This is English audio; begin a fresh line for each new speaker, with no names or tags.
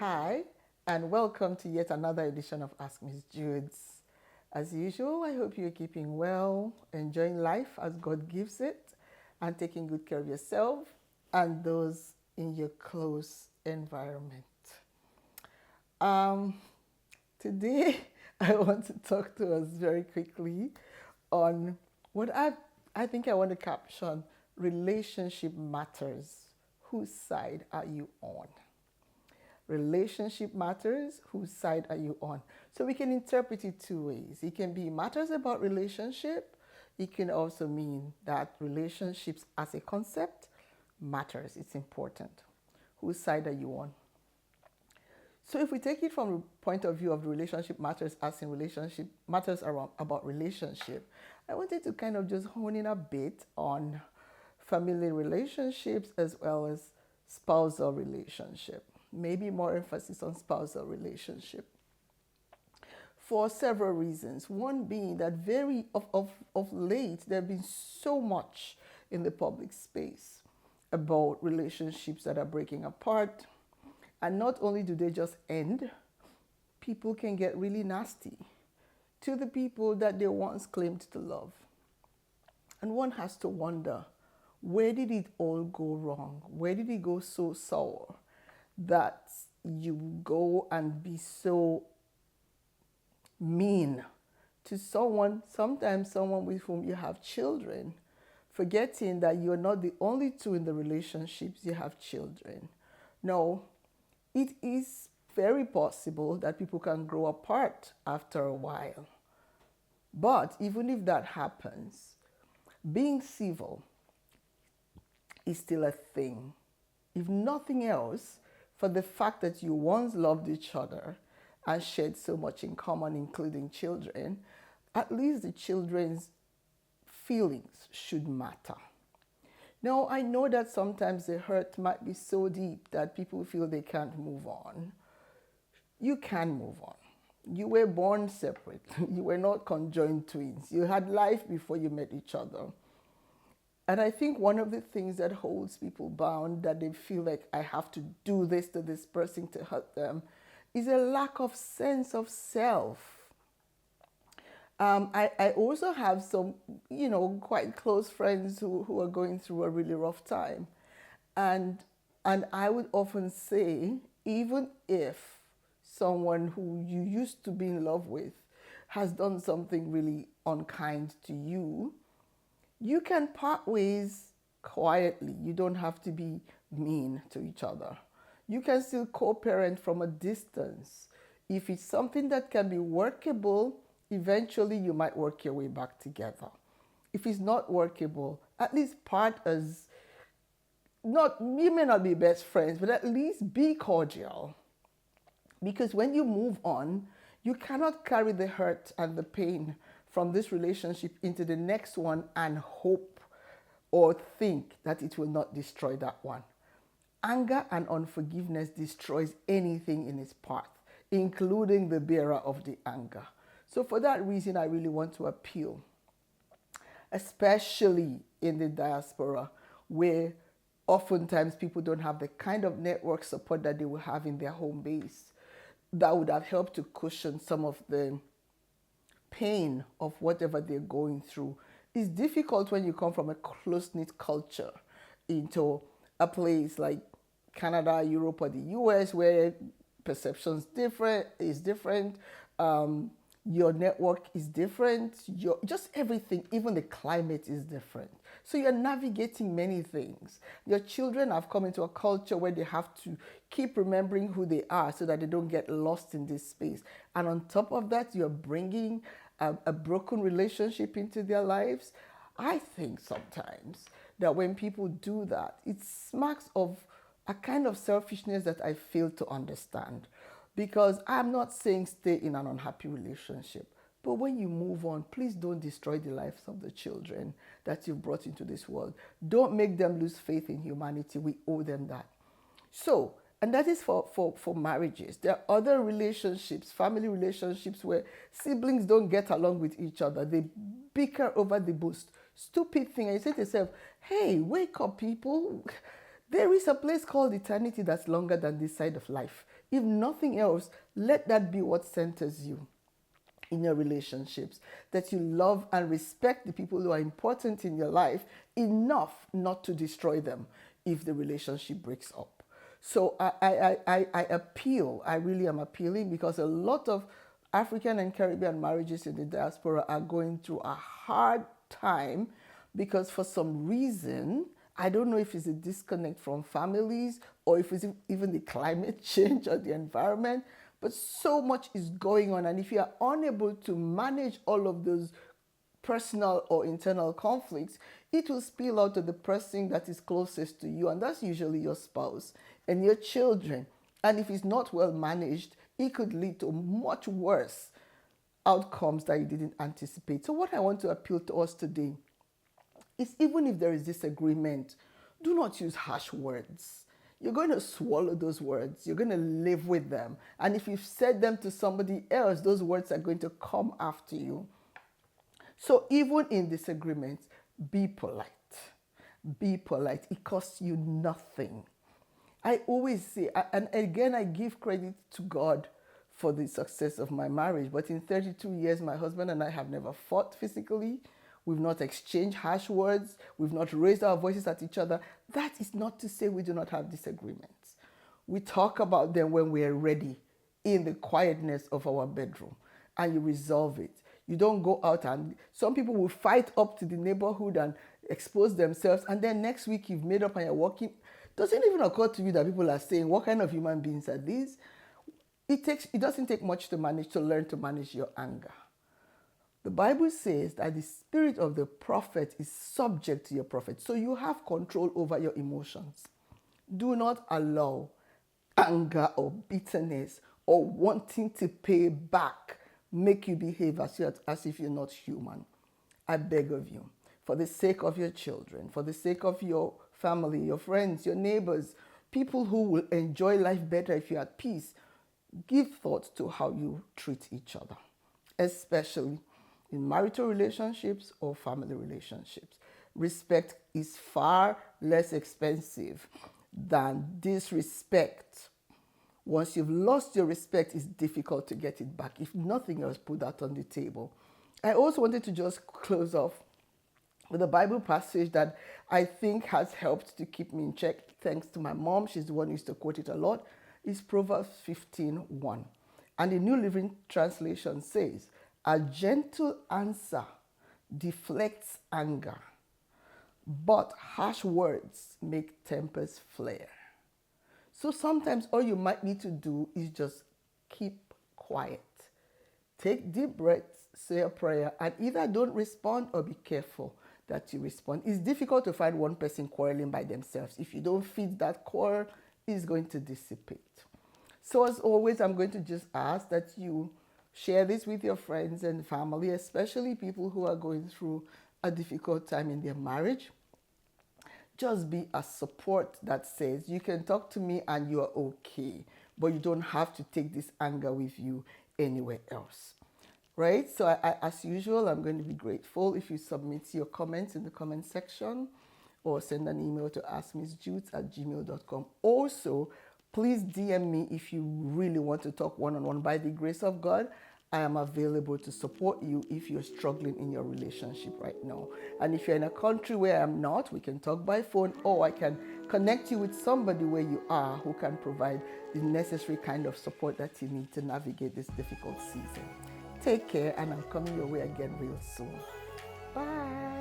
Hi, and welcome to yet another edition of Ask Miss Judes. As usual, I hope you're keeping well, enjoying life as God gives it, and taking good care of yourself and those in your close environment. Um, Today, I want to talk to us very quickly on what I think I want to caption relationship matters. Whose side are you on? Relationship matters. Whose side are you on? So we can interpret it two ways. It can be matters about relationship. It can also mean that relationships as a concept matters. It's important. Whose side are you on? So if we take it from the point of view of relationship matters as in relationship matters around about relationship, I wanted to kind of just hone in a bit on family relationships as well as spousal relationship. Maybe more emphasis on spousal relationship for several reasons. One being that of late there have been so much in the public space about relationships that are breaking apart. And not only do they just end, people can get really nasty to the people that they once claimed to love. And one has to wonder, where did it all go wrong? Where did it go so sour that you go and be so mean to someone, sometimes someone with whom you have children, forgetting that you're not the only two in the relationships, you have children. No, it is very possible that people can grow apart after a while. But even if that happens, being civil is still a thing. If nothing else, for the fact that you once loved each other and shared so much in common, including children, at least the children's feelings should matter. Now, I know that sometimes the hurt might be so deep that people feel they can't move on. You can move on. You were born separate. You were not conjoined twins. You had life before you met each other. And I think one of the things that holds people bound, that they feel like I have to do this to this person to hurt them, is a lack of sense of self. I also have some, quite close friends who are going through a really rough time. And, and I would often say, even if someone who you used to be in love with has done something really unkind to you, you can part ways quietly. You don't have to be mean to each other. You can still co-parent from a distance. If it's something that can be workable, eventually you might work your way back together. If it's not workable, at least part as not, you may not be best friends, but at least be cordial. Because when you move on, you cannot carry the hurt and the pain from this relationship into the next one and hope or think that it will not destroy that one. Anger and unforgiveness destroys anything in its path, including the bearer of the anger. So for that reason, I really want to appeal, especially in the diaspora, where oftentimes people don't have the kind of network support that they will have in their home base that would have helped to cushion some of the pain of whatever they're going through. It's difficult when you come from a close-knit culture into a place like Canada, Europe, or the US, where perceptions different is different. Your network is different. Your just everything, even the climate is different. So you're navigating many things. Your children have come into a culture where they have to keep remembering who they are so that they don't get lost in this space. And on top of that, you're bringing a broken relationship into their lives. I think sometimes that when people do that, it smacks of a kind of selfishness that I fail to understand. Because I'm not saying stay in an unhappy relationship. But when you move on, please don't destroy the lives of the children that you've brought into this world. Don't make them lose faith in humanity. We owe them that. So, and that is for marriages. There are other relationships, family relationships, where siblings don't get along with each other. They bicker over the most stupid thing. And you say to yourself, hey, wake up, people. There is a place called eternity that's longer than this side of life. If nothing else, let that be what centers you in your relationships, that you love and respect the people who are important in your life enough not to destroy them if the relationship breaks up. So I appeal, I really am appealing, because a lot of African and Caribbean marriages in the diaspora are going through a hard time because for some reason, I don't know if it's a disconnect from families or if it's even the climate change or the environment, but so much is going on. And if you are unable to manage all of those personal or internal conflicts, it will spill out to the person that is closest to you, and that's usually your spouse and your children. And if it's not well managed, it could lead to much worse outcomes that you didn't anticipate. So, what I want to appeal to us today is, even if there is disagreement, do not use harsh words. You're going to swallow those words. You're going to live with them. And if you've said them to somebody else, those words are going to come after you. So even in disagreements, be polite. Be polite. It costs you nothing. I always say, and again, I give credit to God for the success of my marriage. But in 32 years, my husband and I have never fought physically. We've not exchanged harsh words. We've not raised our voices at each other. That is not to say we do not have disagreements. We talk about them when we are ready in the quietness of our bedroom, and you resolve it. You don't go out, and some people will fight up to the neighborhood and expose themselves, and then next week you've made up and you're walking. Doesn't even occur to you that people are saying, what kind of human beings are these? It doesn't take much to learn to manage your anger. The Bible says that the spirit of the prophet is subject to your prophet. So you have control over your emotions. Do not allow anger or bitterness or wanting to pay back make you behave as if you're not human. I beg of you, for the sake of your children, for the sake of your family, your friends, your neighbors, people who will enjoy life better if you're at peace, give thought to how you treat each other, especially in marital relationships or family relationships. Respect is far less expensive than disrespect. Once you've lost your respect, it's difficult to get it back. If nothing else, put that on the table. I also wanted to just close off with a Bible passage that I think has helped to keep me in check, thanks to my mom. She's the one who used to quote it a lot. It's Proverbs 15:1. And the New Living Translation says, a gentle answer deflects anger, but harsh words make tempers flare. So sometimes all you might need to do is just keep quiet. Take deep breaths, say a prayer, and either don't respond or be careful that you respond. It's difficult to find one person quarreling by themselves. If you don't feed that quarrel, it's going to dissipate. So as always, I'm going to just ask that you share this with your friends and family, especially people who are going through a difficult time in their marriage. Just be a support that says, you can talk to me and you are okay, but you don't have to take this anger with you anywhere else. Right? So as usual, I'm going to be grateful if you submit your comments in the comment section or send an email to askmissjutes@gmail.com. Also, please DM me if you really want to talk one-on-one. By the grace of God, I am available to support you if you're struggling in your relationship right now. And if you're in a country where I'm not, we can talk by phone, or I can connect you with somebody where you are who can provide the necessary kind of support that you need to navigate this difficult season. Take care, and I'm coming your way again real soon. Bye.